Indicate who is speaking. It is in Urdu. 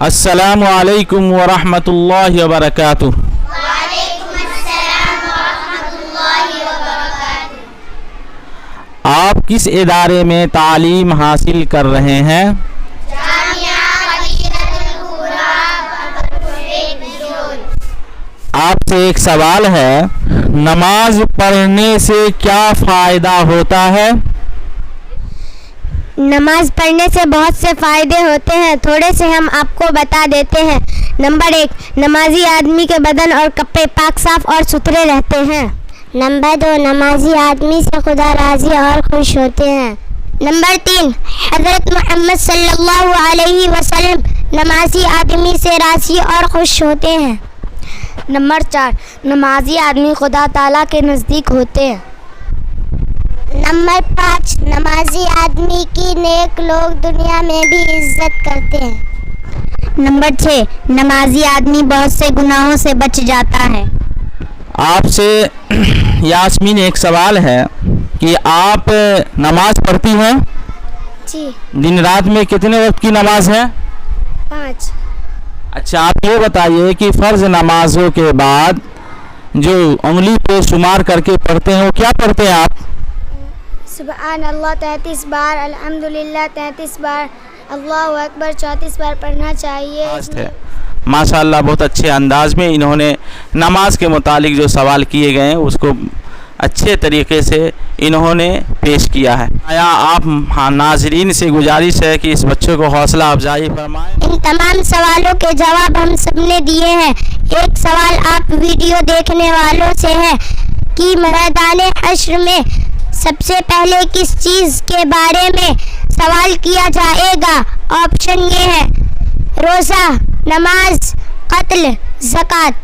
Speaker 1: السلام علیکم ورحمۃ اللہ وبرکاتہ۔
Speaker 2: وعلیکم السلام ورحمۃ اللہ وبرکاتہ۔
Speaker 1: آپ کس ادارے میں تعلیم حاصل کر رہے ہیں؟
Speaker 2: جامعہ خدیجۃ الکبریٰ بجول۔
Speaker 1: آپ سے ایک سوال ہے، نماز پڑھنے سے کیا فائدہ ہوتا ہے؟
Speaker 3: نماز پڑھنے سے بہت سے فائدے ہوتے ہیں، تھوڑے سے ہم آپ کو بتا دیتے ہیں۔ نمبر 1، نمازی آدمی کے بدن اور کپڑے پاک صاف اور ستھرے رہتے ہیں۔ نمبر 2، نمازی آدمی سے خدا راضی اور خوش ہوتے ہیں۔ نمبر 3، حضرت محمد صلی اللہ علیہ وسلم نمازی آدمی سے راضی اور خوش ہوتے ہیں۔ نمبر 4، نمازی آدمی خدا تعالیٰ کے نزدیک ہوتے ہیں۔ نمبر 5، نمازی آدمی کی نیک لوگ دنیا میں بھی عزت کرتے ہیں۔ نمبر 6، نمازی آدمی بہت سے گناہوں سے بچ جاتا ہے۔
Speaker 1: آپ سے یاسمین ایک سوال ہے کہ آپ نماز پڑھتی ہیں؟
Speaker 3: جی،
Speaker 1: دن رات میں کتنے وقت کی نماز ہے؟
Speaker 3: 5۔
Speaker 1: اچھا، آپ یہ بتائیے کہ فرض نمازوں کے بعد جو انگلی پہ شمار کر کے پڑھتے ہیں وہ کیا پڑھتے ہیں آپ؟
Speaker 3: سبحان اللہ 33 بار، الحمدللہ 33 بار، اللہ اکبر 34 بار پڑھنا چاہیے۔
Speaker 1: ماشاء اللہ، بہت اچھے انداز میں انہوں نے نماز کے متعلق جو سوال کیے گئے ہیں اس کو اچھے طریقے سے انہوں نے پیش کیا ہے۔ آپ ناظرین سے گزارش ہے کہ اس بچوں کو حوصلہ افزائی فرمائیں۔
Speaker 3: ان تمام سوالوں کے جواب ہم سب نے دیے ہیں۔ ایک سوال آپ ویڈیو دیکھنے والوں سے ہے کہ میدان حشر میں سب سے پہلے کس چیز کے بارے میں سوال کیا جائے گا؟ آپشن یہ ہے: روزہ، نماز، قتل، زکوٰۃ۔